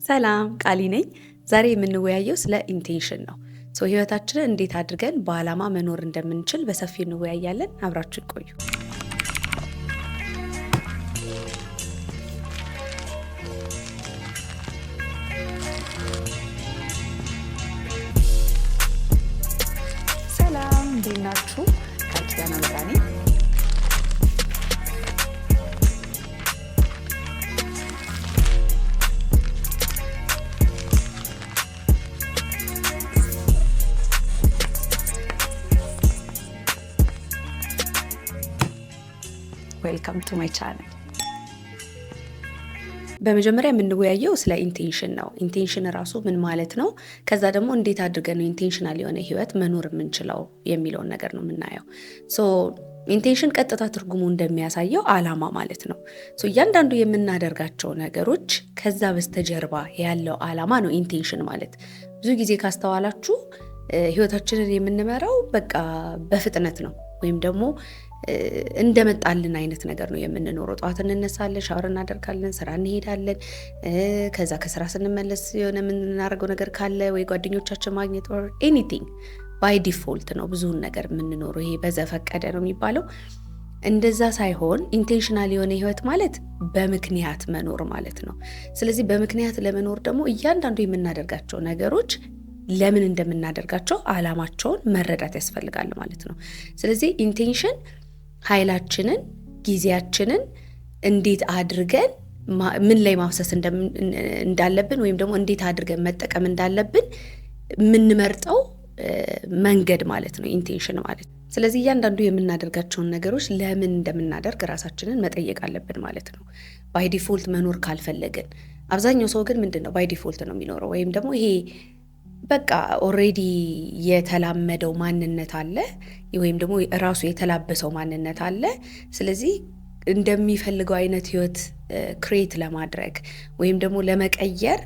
ሰላም ቃሊ ነኝ። ዛሬ የምንወያየው ስለ ኢንቴንሽን ነው። ህይወታችንን እንዴት አድርገን በዓላማ መኖር እንደምንችል በሰፊው እንወያያለን። አብራችሁ ቆዩ። ሰላም እንዴት ናችሁ? ቃል ኪዳነ ምሕረት ነኝ። ዌልካም ቱ ማይ ቻናል። በመጀመሪያ የምንወያየው ስለ ኢንቴንሽን ነው። ኢንቴንሽን ራሱ ምን ማለት ነው? ከዛ ደግሞ እንዴት አድርገን ነው ኢንቴንሽናል የሆነ ህይወት መኖር የምንችለው የሚለውን ነገር ነው የምናየው። ኢንቴንሽን ቀጥታ ትርጉሙ እንደሚያሳየው ዓላማ ማለት ነው። እያንዳንዱ የምናደርጋቸው ነገሮች ከዛ በስተጀርባ ያለው ዓላማ ነው ኢንቴንሽን ማለት። ብዙ ጊዜ ካስተዋላችሁ ህይወታችንን የምንመራው በቃ በፍጥነት ነው ወይም ደግሞ እንደመጣልን አይነት ነገር ነው የምንኖረው። ጠዋት እንነሳለን፣ ሻወር እናደርጋለን፣ ስራ እንሄዳለን። ከዛ ከስራ ስንመለስ የሆነ የምናደርገው ነገር ካለ ወይ ጓደኞቻችን ማግኘት or anything by default ነው ብዙውን ነገር የምንኖረው። ይሄ በዘፈቀደ ነው የሚባለው። እንደዛ ሳይሆን ኢንቴንሽናል የሆነ ህይወት ማለት በምክንያት መኖር ማለት ነው። ስለዚህ በምክንያት ለመኖር ደግሞ እያንዳንዱ የምናደርጋቸው ነገሮች ለምን እንደምናደርጋቸው ዓላማቸውን መረዳት ያስፈልጋል ማለት ነው። ስለዚህ ኢንቴንሽን ኃይላችንን፣ ጊዜያችንን እንዴት አድርገን ምን ላይ ማፍሰስ እንዳለብን ወይም ደግሞ እንዴት አድርገን መጠቀም እንዳለብን የምንመርጠው መንገድ ማለት ነው ኢንቴንሽን ማለት። ስለዚህ እያንዳንዱ የምናደርጋቸውን ነገሮች ለምን እንደምናደርግ ራሳችንን መጠየቅ አለብን ማለት ነው። ባይ ዲፎልት መኖር ካልፈለግን፣ አብዛኛው ሰው ግን ምንድን ነው ባይ ዲፎልት ነው የሚኖረው ወይም ደግሞ ይሄ በቃ ኦልሬዲ የተላመደው ማንነት አለ ወይም ደግሞ ራሱ የተላበሰው ማንነት አለ። ስለዚህ እንደሚፈልገው አይነት ህይወት ክሬት ለማድረግ ወይም ደግሞ ለመቀየር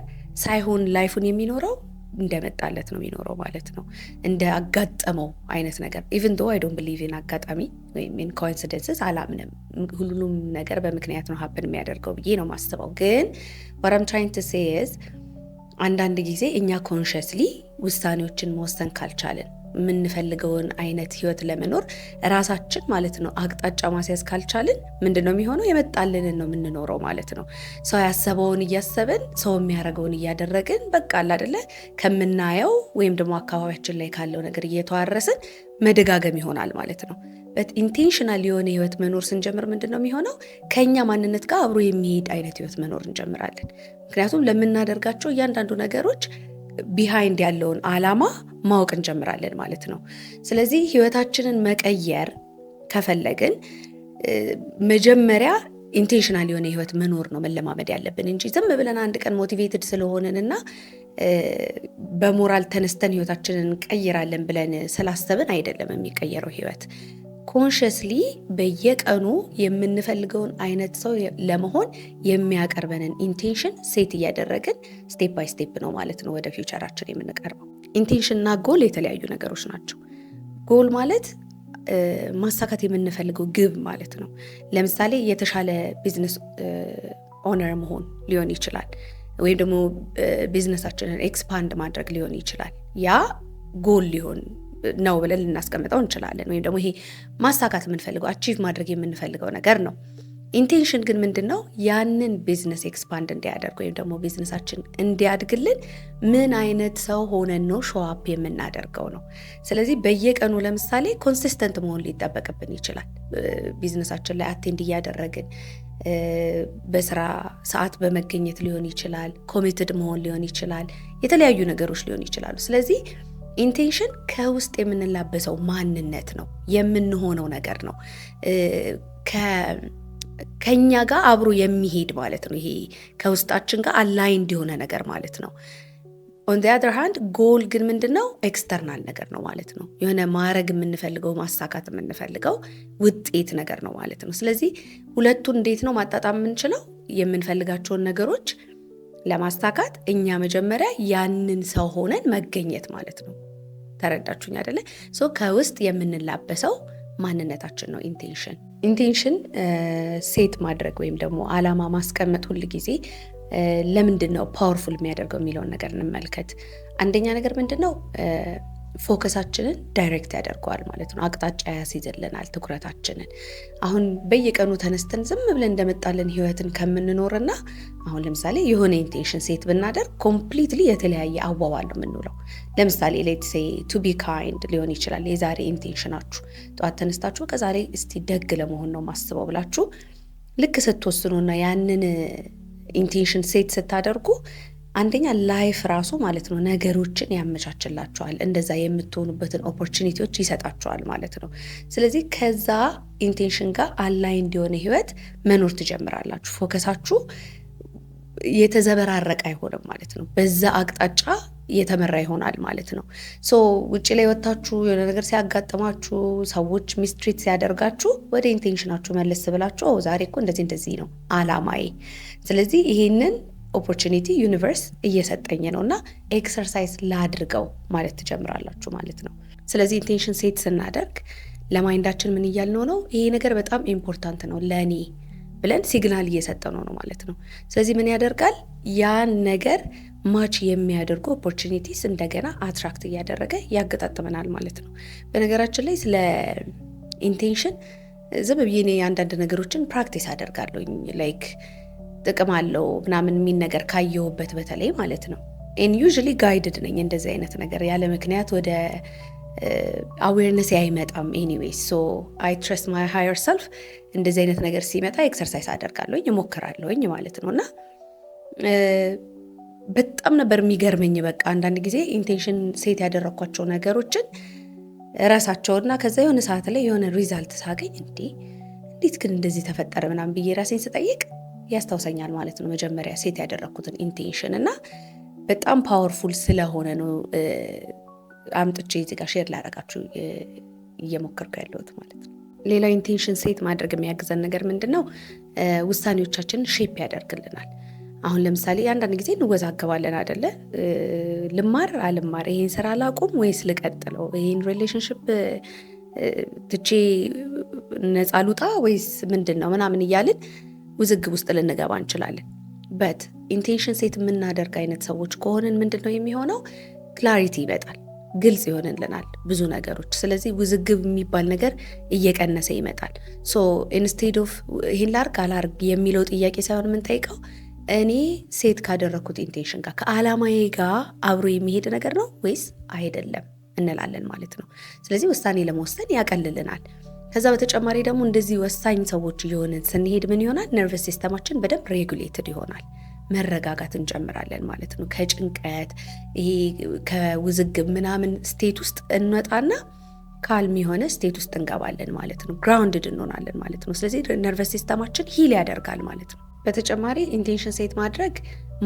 ሳይሆን ላይፉን የሚኖረው እንደመጣለት ነው የሚኖረው ማለት ነው። እንደ አጋጠመው አይነት ነገር ኢቭን ዶ አይ ዶንት ቢሊቭ ኢን አጋጣሚ ወይም ኢን ኮኢንሲደንስስ አላምንም። ሁሉም ነገር በምክንያት ነው ሀፕን የሚያደርገው ብዬ ነው ማስበው። ግን what I'm trying to say is አንዳንድ ጊዜ እኛ ኮንሽስሊ ውሳኔዎችን መወሰን ካልቻልን የምንፈልገውን አይነት ህይወት ለመኖር ራሳችን ማለት ነው አቅጣጫ ማስያዝ ካልቻልን ምንድነው የሚሆነው? የመጣልንን ነው የምንኖረው ማለት ነው። ሰው ያሰበውን እያሰብን ሰው የሚያደርገውን እያደረግን በቃ አይደለ ከምናየው ወይም ደግሞ አካባቢያችን ላይ ካለው ነገር እየተዋረስን መደጋገም ይሆናል ማለት ነው። በት ኢንቴንሽናል የሆነ ህይወት መኖር ስንጀምር ምንድነው የሚሆነው? ከኛ ማንነት ጋር አብሮ የሚሄድ አይነት ህይወት መኖር እንጀምራለን። ምክንያቱም ለምናደርጋቸው እያንዳንዱ ነገሮች ቢሃይንድ ያለውን ዓላማ ማወቅ እንጀምራለን ማለት ነው። ስለዚህ ህይወታችንን መቀየር ከፈለግን መጀመሪያ ኢንቴንሽናል የሆነ ህይወት መኖር ነው መለማመድ ያለብን እንጂ ዝም ብለን አንድ ቀን ሞቲቬትድ ስለሆነንና በሞራል ተነስተን ህይወታችንን እንቀይራለን ብለን ስላሰብን አይደለም የሚቀየረው ህይወት። ኮንሽስሊ በየቀኑ የምንፈልገውን አይነት ሰው ለመሆን የሚያቀርበንን ኢንቴንሽን ሴት እያደረግን ስቴፕ ባይ ስቴፕ ነው ማለት ነው ወደ ፊውቸራችን የምንቀርበው። ኢንቴንሽን እና ጎል የተለያዩ ነገሮች ናቸው። ጎል ማለት ማሳካት የምንፈልገው ግብ ማለት ነው። ለምሳሌ የተሻለ ቢዝነስ ኦነር መሆን ሊሆን ይችላል፣ ወይም ደግሞ ቢዝነሳችንን ኤክስፓንድ ማድረግ ሊሆን ይችላል። ያ ጎል ሊሆን ነው ብለን ልናስቀምጠው እንችላለን። ወይም ደግሞ ይሄ ማሳካት የምንፈልገው አቺቭ ማድረግ የምንፈልገው ነገር ነው። ኢንቴንሽን ግን ምንድነው? ያንን ቢዝነስ ኤክስፓንድ እንዲያደርግ ወይም ደግሞ ቢዝነሳችን እንዲያድግልን ምን አይነት ሰው ሆነን ነው ሾው አፕ የምናደርገው ነው። ስለዚህ በየቀኑ ለምሳሌ ኮንሲስተንት መሆን ሊጠበቅብን ይችላል። ቢዝነሳችን ላይ አቴንድ እያደረግን በስራ ሰዓት በመገኘት ሊሆን ይችላል፣ ኮሚትድ መሆን ሊሆን ይችላል፣ የተለያዩ ነገሮች ሊሆን ይችላሉ። ስለዚህ ኢንቴንሽን ከውስጥ የምንላበሰው ማንነት ነው፣ የምንሆነው ነገር ነው፣ ከኛ ጋር አብሮ የሚሄድ ማለት ነው። ይሄ ከውስጣችን ጋር አላይንድ የሆነ ነገር ማለት ነው። ኦን ዘ አዘር ሃንድ ጎል ግን ምንድነው? ኤክስተርናል ነገር ነው ማለት ነው። የሆነ ማድረግ የምንፈልገው ማሳካት የምንፈልገው ውጤት ነገር ነው ማለት ነው። ስለዚህ ሁለቱን እንዴት ነው ማጣጣም የምንችለው? የምንፈልጋቸውን ነገሮች ለማሳካት እኛ መጀመሪያ ያንን ሰው ሆነን መገኘት ማለት ነው። ተረዳችሁኝ አይደለ? ከውስጥ የምንላበሰው ማንነታችን ነው ኢንቴንሽን ሴት ማድረግ ወይም ደግሞ ዓላማ ማስቀመጥ ሁል ጊዜ ለምንድን ነው ፓወርፉል የሚያደርገው የሚለውን ነገር እንመልከት። አንደኛ ነገር ምንድን ነው ፎከሳችንን ዳይሬክት ያደርገዋል ማለት ነው። አቅጣጫ ያስይዝልናል ትኩረታችንን። አሁን በየቀኑ ተነስተን ዝም ብለን እንደመጣልን ህይወትን ከምንኖርና አሁን ለምሳሌ የሆነ ኢንቴንሽን ሴት ብናደርግ ኮምፕሊትሊ የተለያየ አዋዋል ነው የምንውለው። ለምሳሌ ሌትስ ሴይ ቱ ቢ ካይንድ ሊሆን ይችላል የዛሬ ኢንቴንሽናችሁ። ጠዋት ተነስታችሁ ከዛሬ እስቲ ደግ ለመሆን ነው ማስበው ብላችሁ ልክ ስትወስኑና ያንን ኢንቴንሽን ሴት ስታደርጉ አንደኛ ላይፍ ራሱ ማለት ነው ነገሮችን ያመቻችላቸዋል፣ እንደዛ የምትሆኑበትን ኦፖርቹኒቲዎች ይሰጣቸዋል ማለት ነው። ስለዚህ ከዛ ኢንቴንሽን ጋር አላይን እንዲሆነ ህይወት መኖር ትጀምራላችሁ። ፎከሳችሁ የተዘበራረቀ አይሆንም ማለት ነው። በዛ አቅጣጫ የተመራ ይሆናል ማለት ነው። ሶ ውጭ ላይ ወጣችሁ የሆነ ነገር ሲያጋጥማችሁ፣ ሰዎች ሚስትሪት ሲያደርጋችሁ ወደ ኢንቴንሽናችሁ መለስ ብላችሁ ዛሬ እኮ እንደዚህ ነው አላማዬ፣ ስለዚህ ይሄንን ኦፖርቹኒቲ ዩኒቨርስ እየሰጠኝ ነው እና ኤክሰርሳይዝ ላድርገው ማለት ትጀምራላችሁ ማለት ነው። ስለዚህ ኢንቴንሽን ሴት ስናደርግ ለማይንዳችን ምን እያልነው ነው? ይሄ ነገር በጣም ኢምፖርታንት ነው ለኔ ብለን ሲግናል እየሰጠነው ነው ማለት ነው። ስለዚህ ምን ያደርጋል? ያን ነገር ማች የሚያደርጉ ኦፖርቹኒቲስ እንደገና አትራክት እያደረገ ያገጣጥመናል ማለት ነው። በነገራችን ላይ ስለ ኢንቴንሽን ዝም ብዬ እኔ አንዳንድ ነገሮችን ፕራክቲስ አደርጋለሁ ላይክ ጥቅም አለው ምናምን የሚል ነገር ካየሁበት በተለይ ማለት ነው። ኤን ዩዥሊ ጋይድድ ነኝ እንደዚህ አይነት ነገር ያለ ምክንያት ወደ አዌርነስ አይመጣም። ኤኒዌይስ ሶ አይ ትረስት ማይ ሃየር ሰልፍ። እንደዚህ አይነት ነገር ሲመጣ ኤክሰርሳይዝ አደርጋለሁኝ እሞክራለሁኝ ማለት ነው። እና በጣም ነበር የሚገርመኝ። በቃ አንዳንድ ጊዜ ኢንቴንሽን ሴት ያደረኳቸው ነገሮችን ራሳቸውና ከዛ የሆነ ሰዓት ላይ የሆነ ሪዛልት ሳገኝ እንዴት ግን እንደዚህ ተፈጠረ ምናምን ብዬ ራሴን ስጠይቅ ያስታውሰኛል ማለት ነው መጀመሪያ ሴት ያደረኩትን ኢንቴንሽን። እና በጣም ፓወርፉል ስለሆነ ነው አምጥቼ እዚህ ጋር ሼር ላደርጋችሁ እየሞከርኩ ያለሁት ማለት ነው። ሌላው ኢንቴንሽን ሴት ማድረግ የሚያግዘን ነገር ምንድነው? ውሳኔዎቻችንን ሼፕ ያደርግልናል። አሁን ለምሳሌ አንዳንድ ጊዜ እንወዛገባለን አይደለ? ልማር አልማር፣ ይሄን ስራ ላቁም ወይስ ልቀጥለው፣ ይሄን ሪሌሽንሽፕ ትቼ ነፃ ልውጣ ወይስ ምንድነው ምናምን እያልን ውዝግብ ውስጥ ልንገባ እንችላለን። በት ኢንቴንሽን ሴት የምናደርግ አይነት ሰዎች ከሆንን ምንድነው የሚሆነው? ክላሪቲ ይመጣል፣ ግልጽ ይሆንልናል ብዙ ነገሮች። ስለዚህ ውዝግብ የሚባል ነገር እየቀነሰ ይመጣል። ሶ ኢንስቴድ ኦፍ ይሄን ላርግ አላርግ የሚለው ጥያቄ ሳይሆን የምንጠይቀው እኔ ሴት ካደረኩት ኢንቴንሽን ጋር ከአላማዬ ጋር አብሮ የሚሄድ ነገር ነው ወይስ አይደለም እንላለን ማለት ነው። ስለዚህ ውሳኔ ለመወሰን ያቀልልናል። ከዛ በተጨማሪ ደግሞ እንደዚህ ወሳኝ ሰዎች እየሆንን ስንሄድ ምን ይሆናል? ነርቨስ ሲስተማችን በደንብ ሬጉሌትድ ይሆናል፣ መረጋጋት እንጀምራለን ማለት ነው። ከጭንቀት ይሄ ከውዝግብ ምናምን ስቴት ውስጥ እንወጣና ካልም የሆነ ስቴት ውስጥ እንገባለን ማለት ነው። ግራውንድድ እንሆናለን ማለት ነው። ስለዚህ ነርቨስ ሲስተማችን ሂል ያደርጋል ማለት ነው። በተጨማሪ ኢንቴንሽን ሴት ማድረግ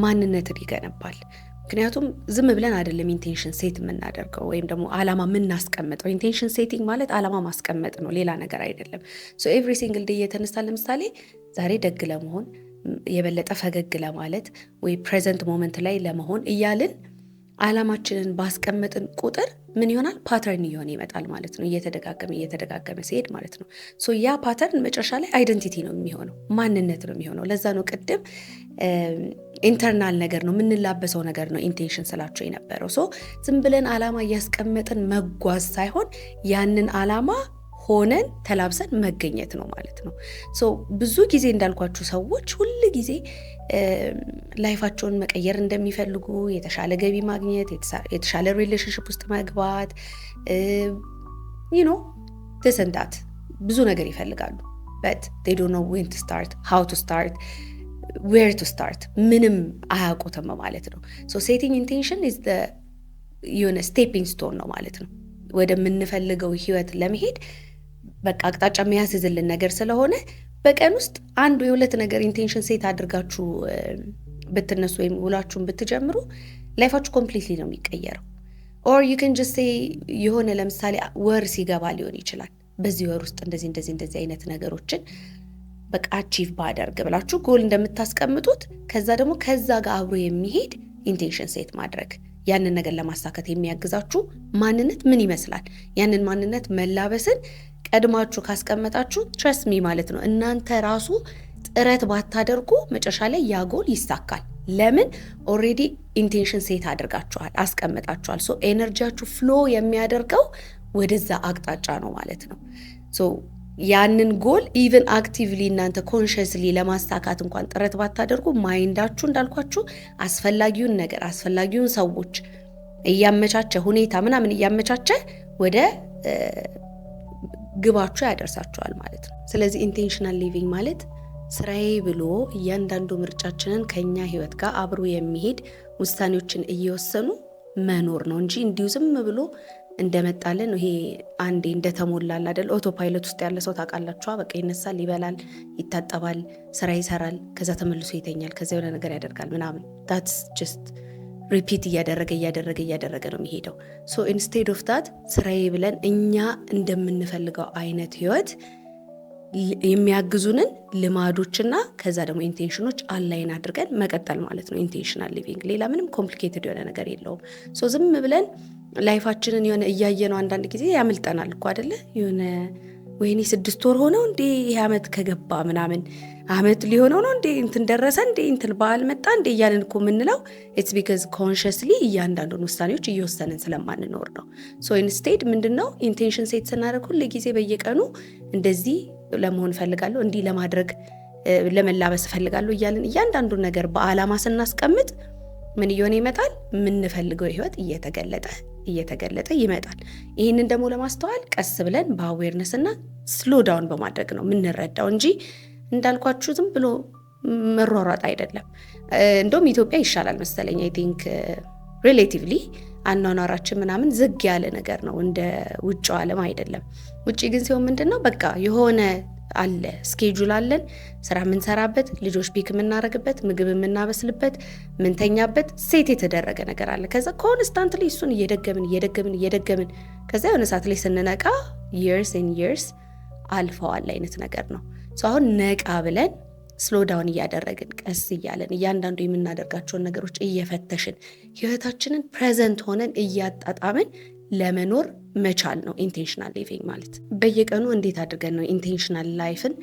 ማንነትን ይገነባል። ምክንያቱም ዝም ብለን አይደለም ኢንቴንሽን ሴት የምናደርገው ወይም ደግሞ አላማ የምናስቀምጠው። ኢንቴንሽን ሴቲንግ ማለት አላማ ማስቀመጥ ነው፣ ሌላ ነገር አይደለም። ሶ ኤቭሪ ሲንግል ዴይ የተነሳ ለምሳሌ ዛሬ ደግ ለመሆን የበለጠ ፈገግ ለማለት ወይ ፕሬዘንት ሞመንት ላይ ለመሆን እያልን አላማችንን ባስቀመጥን ቁጥር ምን ይሆናል? ፓተርን እየሆነ ይመጣል ማለት ነው። እየተደጋገመ ሲሄድ ማለት ነው። ሶ ያ ፓተርን መጨረሻ ላይ አይደንቲቲ ነው የሚሆነው፣ ማንነት ነው የሚሆነው። ለዛ ነው ቅድም ኢንተርናል ነገር ነው የምንላበሰው ነገር ነው ኢንቴንሽን ስላቸው የነበረው። ሶ ዝም ብለን አላማ እያስቀመጥን መጓዝ ሳይሆን ያንን አላማ ሆነን ተላብሰን መገኘት ነው ማለት ነው። ሶ ብዙ ጊዜ እንዳልኳችሁ ሰዎች ሁል ጊዜ ላይፋቸውን መቀየር እንደሚፈልጉ፣ የተሻለ ገቢ ማግኘት፣ የተሻለ ሪሌሽንሽፕ ውስጥ መግባት ትስንታት ብዙ ነገር ይፈልጋሉ። but they don't know when to start, how to start, where to start ምንም አያውቁትም ማለት ነው። so setting intention is the stepping stone ነው ማለት ነው ወደምንፈልገው ህይወት ለመሄድ። በቃ አቅጣጫ የሚያስይዝልን ነገር ስለሆነ በቀን ውስጥ አንድ ወይ ሁለት ነገር ኢንቴንሽን ሴት አድርጋችሁ ብትነሱ ወይም ውላችሁን ብትጀምሩ ላይፋችሁ ኮምፕሊትሊ ነው የሚቀየረው። or you can just say የሆነ ለምሳሌ ወር ሲገባ ሊሆን ይችላል በዚህ ወር ውስጥ እንደዚህ አይነት ነገሮችን በቃ አቺቭ ባደርግ ብላችሁ ጎል እንደምታስቀምጡት ከዛ ደግሞ ከዛ ጋር አብሮ የሚሄድ ኢንቴንሽን ሴት ማድረግ፣ ያንን ነገር ለማሳካት የሚያግዛችሁ ማንነት ምን ይመስላል? ያንን ማንነት መላበስን ቀድማችሁ ካስቀመጣችሁ ትረስት ሚ ማለት ነው እናንተ ራሱ ጥረት ባታደርጉ መጨረሻ ላይ ያ ጎል ይሳካል። ለምን ኦልሬዲ ኢንቴንሽን ሴት አድርጋችኋል፣ አስቀምጣችኋል። ሶ ኤነርጂያችሁ ፍሎ የሚያደርገው ወደዛ አቅጣጫ ነው ማለት ነው። ሶ ያንን ጎል ኢቨን አክቲቭሊ እናንተ ኮንሽስሊ ለማሳካት እንኳን ጥረት ባታደርጉ ማይንዳችሁ እንዳልኳችሁ አስፈላጊውን ነገር አስፈላጊውን ሰዎች እያመቻቸ ሁኔታ ምናምን እያመቻቸ ወደ ግባችሁ ያደርሳችኋል ማለት ነው። ስለዚህ ኢንቴንሽናል ሊቪንግ ማለት ስራዬ ብሎ እያንዳንዱ ምርጫችንን ከኛ ህይወት ጋር አብሮ የሚሄድ ውሳኔዎችን እየወሰኑ መኖር ነው እንጂ እንዲሁ ዝም ብሎ እንደመጣለን ይሄ አንዴ እንደተሞላል አይደል ኦቶ ፓይለት ውስጥ ያለ ሰው ታውቃላችሁ። በቃ ይነሳል፣ ይበላል፣ ይታጠባል፣ ስራ ይሰራል፣ ከዛ ተመልሶ ይተኛል፣ ከዛ የሆነ ነገር ያደርጋል ምናምን that's just ሪፒት እያደረገ ነው የሚሄደው። ሶ ኢንስቴድ ኦፍ ዳት ስራዬ ብለን እኛ እንደምንፈልገው አይነት ህይወት የሚያግዙንን ልማዶችና ከዛ ደግሞ ኢንቴንሽኖች አላይን አድርገን መቀጠል ማለት ነው ኢንቴንሽናል ሊቪንግ። ሌላ ምንም ኮምፕሊኬትድ የሆነ ነገር የለውም። ሶ ዝም ብለን ላይፋችንን የሆነ እያየ ነው አንዳንድ ጊዜ ያመልጠናል እኮ አይደለ? የሆነ ወይኔ 6 ወር ሆነው እንዴ ይሄ አመት ከገባ ምናምን አመት ሊሆነው ነው እንዴ እንትን ደረሰ እንዴ እንትን በዓል መጣ እንዴ እያልን እኮ የምንለው ኢትስ ቢካዝ ኮንሽስሊ እያንዳንዱን ውሳኔዎች እየወሰንን ስለማንኖር ነው። ሶ ኢንስቴድ ምንድነው ኢንቴንሽን ሴት ስናደርግ ሁሉ ጊዜ በየቀኑ እንደዚህ ለመሆን ፈልጋለሁ፣ እንዲህ ለማድረግ ለመላበስ ፈልጋለሁ እያልን እያንዳንዱን ነገር በአላማ ስናስቀምጥ ምን እየሆነ ይመጣል? የምንፈልገው ህይወት እየተገለጠ ይመጣል። ይህንን ደግሞ ለማስተዋል ቀስ ብለን በአዌርነስ እና ስሎ ዳውን በማድረግ ነው የምንረዳው እንጂ እንዳልኳችሁ ዝም ብሎ መሯሯጥ አይደለም። እንደውም ኢትዮጵያ ይሻላል መሰለኝ። አይ ቲንክ ሪሌቲቭሊ አኗኗራችን ምናምን ዝግ ያለ ነገር ነው፣ እንደ ውጭው ዓለም አይደለም። ውጭ ግን ሲሆን ምንድነው በቃ የሆነ አለ ስኬጁል አለን፣ ስራ የምንሰራበት፣ ልጆች ፒክ የምናረግበት፣ ምግብ የምናበስልበት፣ ምንተኛበት ሴት የተደረገ ነገር አለ። ከዛ ኮንስታንትሊ እሱን እየደገምን ከዛ የሆነ ሰዓት ላይ ስንነቃ years and years አልፈዋል አይነት ነገር ነው። አሁን ነቃ ብለን ስሎ ዳውን እያደረግን ቀስ እያለን እያንዳንዱ የምናደርጋቸውን ነገሮች እየፈተሽን ህይወታችንን ፕሬዘንት ሆነን እያጣጣምን ለመኖር መቻል ነው ኢንቴንሽናል ሊቪንግ ማለት። በየቀኑ እንዴት አድርገን ነው ኢንቴንሽናል ላይፍን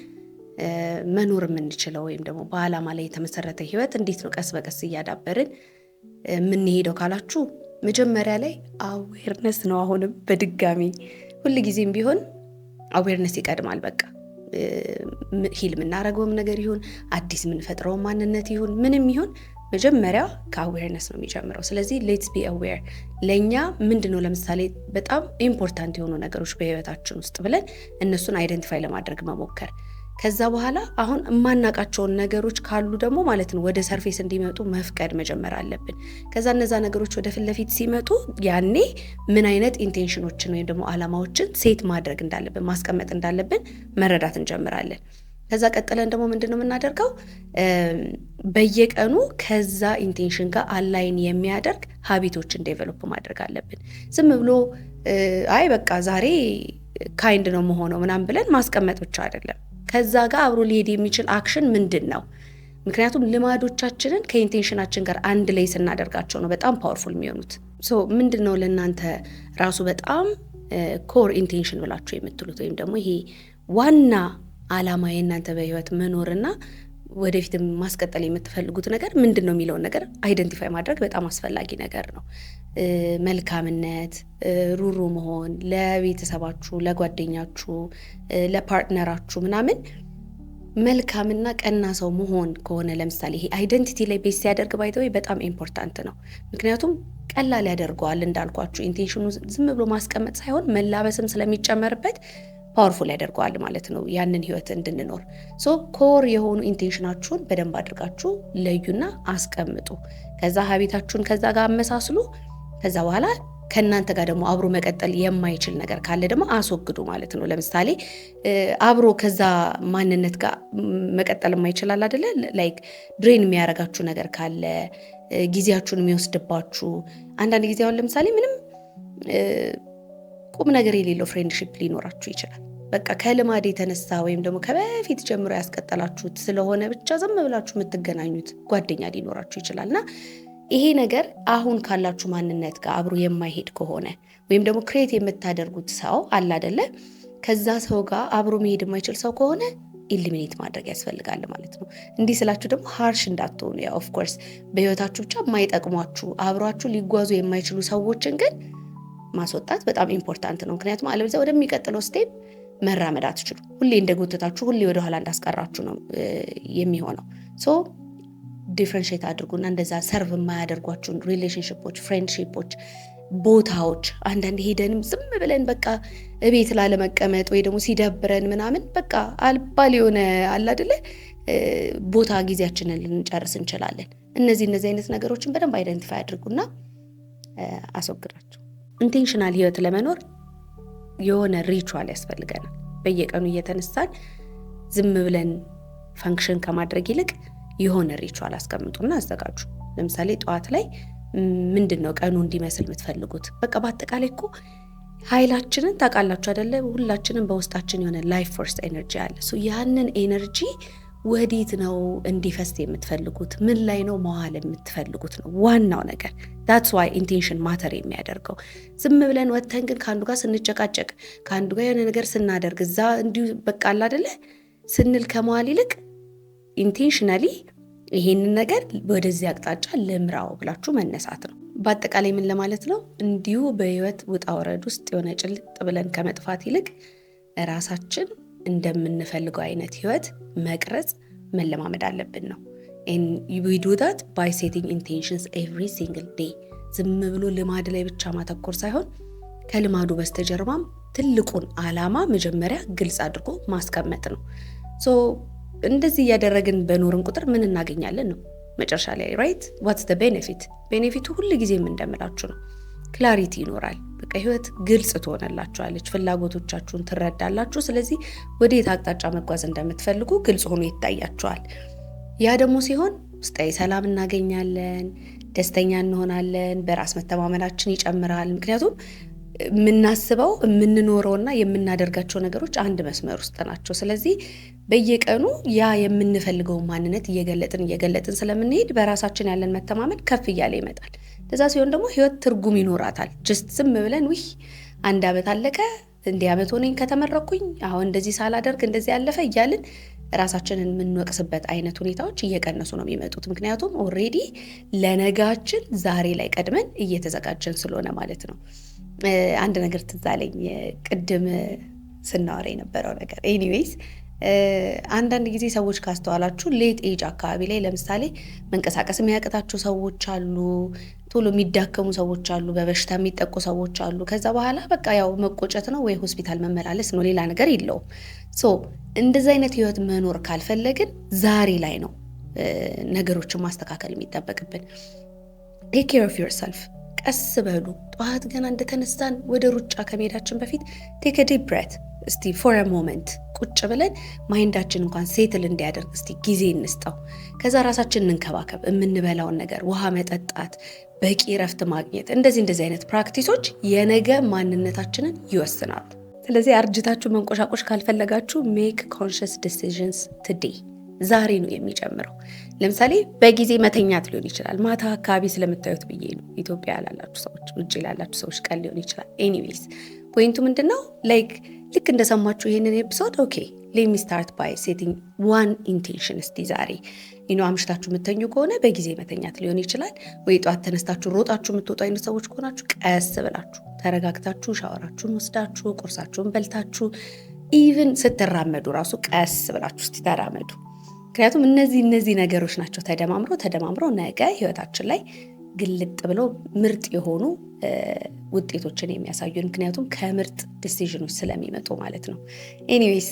መኖር የምንችለው ወይም ደግሞ በአላማ ላይ የተመሰረተ ህይወት እንዴት ነው ቀስ በቀስ እያዳበርን የምንሄደው ካላችሁ መጀመሪያ ላይ አዌርነስ ነው። አሁንም በድጋሚ ሁልጊዜም ቢሆን አዌርነስ ይቀድማል። በቃ ሂል የምናደርገውም ነገር ይሁን አዲስ የምንፈጥረው ማንነት ይሁን ምንም ይሁን መጀመሪያ ከአዌርነስ ነው የሚጀምረው። ስለዚህ ሌትስ ቢ አዌር። ለእኛ ምንድነው ለምሳሌ በጣም ኢምፖርታንት የሆኑ ነገሮች በህይወታችን ውስጥ ብለን እነሱን አይደንቲፋይ ለማድረግ መሞከር። ከዛ በኋላ አሁን የማናቃቸውን ነገሮች ካሉ ደግሞ ማለት ነው ወደ ሰርፌስ እንዲመጡ መፍቀድ መጀመር አለብን። ከዛ እነዛ ነገሮች ወደ ፊት ለፊት ሲመጡ ያኔ ምን አይነት ኢንቴንሽኖችን ወይም ደግሞ አላማዎችን ሴት ማድረግ እንዳለብን ማስቀመጥ እንዳለብን መረዳት እንጀምራለን። ከዛ ቀጥለን ደግሞ ምንድነው የምናደርገው? በየቀኑ ከዛ ኢንቴንሽን ጋር አላይን የሚያደርግ ሀቢቶችን ዴቨሎፕ ማድረግ አለብን። ዝም ብሎ አይ በቃ ዛሬ ካይንድ ነው መሆነው ምናምን ብለን ማስቀመጥ ብቻ አይደለም። ከዛ ጋር አብሮ ሊሄድ የሚችል አክሽን ምንድን ነው? ምክንያቱም ልማዶቻችንን ከኢንቴንሽናችን ጋር አንድ ላይ ስናደርጋቸው ነው በጣም ፓወርፉል የሚሆኑት። ሶ ምንድነው ለእናንተ ራሱ በጣም ኮር ኢንቴንሽን ብላችሁ የምትሉት ወይም ደግሞ ይሄ ዋና አላማ የእናንተ በህይወት መኖርና ወደፊት ማስቀጠል የምትፈልጉት ነገር ምንድነው የሚለውን ነገር አይደንቲፋይ ማድረግ በጣም አስፈላጊ ነገር ነው። መልካምነት፣ ሩሩ መሆን፣ ለቤተሰባችሁ፣ ለጓደኛችሁ፣ ለፓርትነራችሁ ምናምን መልካምና ቀና ሰው መሆን ከሆነ ለምሳሌ ይሄ አይደንቲቲ ላይ ቤስ ሲያደርግ ባይተው በጣም ኢምፖርታንት ነው። ምክንያቱም ቀላል ያደርገዋል እንዳልኳችሁ ኢንቴንሽኑ ዝም ብሎ ማስቀመጥ ሳይሆን መላበስም ስለሚጨመርበት ፓወርፉል ያደርገዋል ማለት ነው ያንን ህይወት እንድንኖር። ሶ ኮር የሆኑ ኢንቴንሽናችሁን በደንብ አድርጋችሁ ለዩና አስቀምጡ። ከዛ ሀቢታችሁን ከዛ ጋር አመሳስሉ። ከዛ በኋላ ከእናንተ ጋር ደግሞ አብሮ መቀጠል የማይችል ነገር ካለ ደግሞ አስወግዱ ማለት ነው። ለምሳሌ አብሮ ከዛ ማንነት ጋር መቀጠል የማይችላል አይደለ? ላይክ ድሬን የሚያረጋችሁ ነገር ካለ ጊዜያችሁን የሚወስድባችሁ አንዳንድ ጊዜ አሁን ለምሳሌ ምንም ቁም ነገር የሌለው ፍሬንድሺፕ ሊኖራችሁ ይችላል። በቃ ከልማድ የተነሳ ወይም ደግሞ ከበፊት ጀምሮ ያስቀጠላችሁት ስለሆነ ብቻ ዝም ብላችሁ የምትገናኙት ጓደኛ ሊኖራችሁ ይችላልና ይሄ ነገር አሁን ካላችሁ ማንነት ጋር አብሮ የማይሄድ ከሆነ ወይም ደግሞ ክሬት የምታደርጉት ሰው አለ አይደለ? ከዛ ሰው ጋር አብሮ መሄድ የማይችል ሰው ከሆነ ኢሊሚኔት ማድረግ ያስፈልጋል ማለት ነው። እንዲህ ስላችሁ ደግሞ ሃርሽ እንዳትሆኑ። ያ ኦፍኮርስ በህይወታችሁ ብቻ የማይጠቅሟችሁ አብሯችሁ ሊጓዙ የማይችሉ ሰዎችን ግን ማስወጣት በጣም ኢምፖርታንት ነው። ምክንያቱም አለበለዚያ ወደሚቀጥለው ስቴፕ መራመድ አትችሉ። ሁሌ እንደጎተታችሁ፣ ሁሌ ወደኋላ እንዳስቀራችሁ ነው የሚሆነው። ሶ ዲፍረንሽት አድርጉና እንደዛ ሰርቭ የማያደርጓችሁን ሪሌሽንሽፖች፣ ፍሬንድሺፖች፣ ቦታዎች አንዳንድ ሄደንም ዝም ብለን በቃ እቤት ላለመቀመጥ ወይ ደግሞ ሲደብረን ምናምን በቃ አልባል የሆነ አለ አይደለ ቦታ ጊዜያችንን ልንጨርስ እንችላለን። እነዚህ አይነት ነገሮችን በደንብ አይደንቲፋይ አድርጉና አስወግዳቸው። ኢንቴንሽናል ህይወት ለመኖር የሆነ ሪቹዋል ያስፈልገናል። በየቀኑ እየተነሳን ዝም ብለን ፈንክሽን ከማድረግ ይልቅ የሆነ ሪቹዋል አስቀምጡና አዘጋጁ። ለምሳሌ ጠዋት ላይ ምንድነው ቀኑ እንዲመስል የምትፈልጉት? በቃ በአጠቃላይ እኮ ኃይላችንን ታውቃላችሁ አይደለ? ሁላችንም በውስጣችን የሆነ ላይፍ ፎርስ ኤነርጂ አለ። ያንን ኤነርጂ ወዴት ነው እንዲፈስ የምትፈልጉት? ምን ላይ ነው መዋል የምትፈልጉት ነው ዋናው ነገር። that's why ኢንቴንሽን ማተር የሚያደርገው። ዝም ብለን ወተን ግን ከአንዱ ጋር ስንጨቃጨቅ፣ ከአንዱ ጋር የሆነ ነገር ስናደርግ፣ እዛ እንዲሁ በቃ አለ አይደለ ስንል ከመዋል ይልቅ ኢንቴንሽናሊ ይሄንን ነገር ወደዚህ አቅጣጫ ልምራው ብላችሁ መነሳት ነው። በአጠቃላይ ምን ለማለት ነው? እንዲሁ በህይወት ውጣ ወረድ ውስጥ የሆነ ጭልጥ ብለን ከመጥፋት ይልቅ ራሳችን እንደምንፈልገው አይነት ህይወት መቅረጽ መለማመድ አለብን ነው። and we do that by setting intentions every single day። ዝም ብሎ ልማድ ላይ ብቻ ማተኮር ሳይሆን ከልማዱ በስተጀርባም ትልቁን ዓላማ መጀመሪያ ግልጽ አድርጎ ማስቀመጥ ነው። እንደዚህ እያደረግን በኖርን ቁጥር ምን እናገኛለን ነው መጨረሻ ላይ ራይት what's the benefit? ቤኔፊቱ ሁሉ ጊዜም እንደምላችሁ ነው። ክላሪቲ ይኖራል። በቃ ህይወት ግልጽ ትሆነላችኋለች። ፍላጎቶቻችሁን ትረዳላችሁ። ስለዚህ ወዴት አቅጣጫ መጓዝ እንደምትፈልጉ ግልጽ ሆኖ ይታያችኋል። ያ ደግሞ ሲሆን ውስጣዊ ሰላም እናገኛለን፣ ደስተኛ እንሆናለን፣ በራስ መተማመናችን ይጨምራል። ምክንያቱም የምናስበው የምንኖረውና የምናደርጋቸው ነገሮች አንድ መስመር ውስጥ ናቸው። ስለዚህ በየቀኑ ያ የምንፈልገው ማንነት እየገለጥን ስለምንሄድ በራሳችን ያለን መተማመን ከፍ እያለ ይመጣል። እንደዛ ሲሆን ደግሞ ህይወት ትርጉም ይኖራታል። ጀስት ዝም ብለን አንድ አመት አለቀ፣ እንዲህ አመት ሆነኝ ከተመረኩኝ፣ አሁን እንደዚህ ሳላደርግ እንደዚህ ያለፈ እያልን ራሳችንን የምንወቅስበት አይነት ሁኔታዎች እየቀነሱ ነው የሚመጡት። ምክንያቱም ኦልሬዲ ለነጋችን ዛሬ ላይ ቀድመን እየተዘጋጀን ስለሆነ ማለት ነው። አንድ ነገር ትዝ አለኝ ቅድም ስናወራ የነበረው ነገር። ኤኒዌይስ አንዳንድ ጊዜ ሰዎች ካስተዋላችሁ ሌት ኤጅ አካባቢ ላይ ለምሳሌ መንቀሳቀስ የሚያቅታቸው ሰዎች አሉ፣ ቶሎ የሚዳከሙ ሰዎች አሉ፣ በበሽታ የሚጠቁ ሰዎች አሉ። ከዛ በኋላ በቃ ያው መቆጨት ነው ወይ ሆስፒታል መመላለስ ነው፣ ሌላ ነገር የለውም። እንደዚህ አይነት ህይወት መኖር ካልፈለግን ዛሬ ላይ ነው ነገሮችን ማስተካከል የሚጠበቅብን። ቴክ ኬር ኦፍ ዮርሰልፍ። ቀስ በሉ። ጠዋት ገና እንደተነሳን ወደ ሩጫ ከመሄዳችን በፊት ቴክ አ ዲፕ ብሬት። እስቲ ፎር አ ሞመንት ቁጭ ብለን ማይንዳችን እንኳን ሴትል እንዲያደርግ እስቲ ጊዜ እንስጠው። ከዛ ራሳችን እንንከባከብ። የምንበላውን ነገር፣ ውሃ መጠጣት፣ በቂ ረፍት ማግኘት፣ እንደዚህ አይነት ፕራክቲሶች የነገ ማንነታችንን ይወስናሉ። ስለዚህ አርጅታችሁ መንቆሻቆሽ ካልፈለጋችሁ ሜክ ኮንሽስ ዲሲዥንስ ቱዴይ። ዛሬ ነው የሚጨምረው። ለምሳሌ በጊዜ መተኛት ሊሆን ይችላል። ማታ አካባቢ ስለምታዩት ብዬ ነው። ኢትዮጵያ ላላችሁ ሰዎች፣ ውጭ ላላችሁ ሰዎች ቀን ሊሆን ይችላል። ኤኒዌይስ ፖይንቱ ምንድነው? ልክ እንደሰማችሁ ይሄንን ኤፒሶድ ኦኬ ሌት ሚ ስታርት ባይ ሴቲንግ ዋን ኢንቴንሽን። እስቲ ዛሬ አምሽታችሁ የምተኙ ከሆነ በጊዜ መተኛት ሊሆን ይችላል። ወይ ጠዋት ተነስታችሁ ሮጣችሁ የምትወጡ አይነት ሰዎች ከሆናችሁ ቀስ ብላችሁ ተረጋግታችሁ ሻወራችሁን ወስዳችሁ ቁርሳችሁን በልታችሁ ኢቭን ስትራመዱ ራሱ ቀስ ብላችሁ እስቲ ተራመዱ። ምክንያቱም እነዚህ ነገሮች ናቸው ተደማምረው ነገ ህይወታችን ላይ ግልጥ ብለው ምርጥ የሆኑ ውጤቶችን የሚያሳዩን። ምክንያቱም ከምርጥ ዲሲዥኖች ስለሚመጡ ማለት ነው። ኤኒዌይስ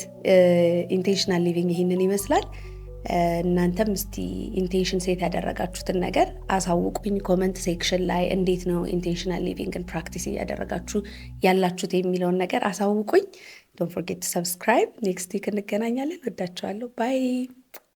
ኢንቴንሽናል ሊቪንግ ይህንን ይመስላል። እናንተም እስቲ ኢንቴንሽን ሴት ያደረጋችሁትን ነገር አሳውቁኝ ኮመንት ሴክሽን ላይ። እንዴት ነው ኢንቴንሽናል ሊቪንግን ፕራክቲስ እያደረጋችሁ ያላችሁት የሚለውን ነገር አሳውቁኝ። ዶንት ፎርጌት ቱ ሰብስክራይብ። ኔክስት ዊክ እንገናኛለን። ወዳችኋለሁ። ባይ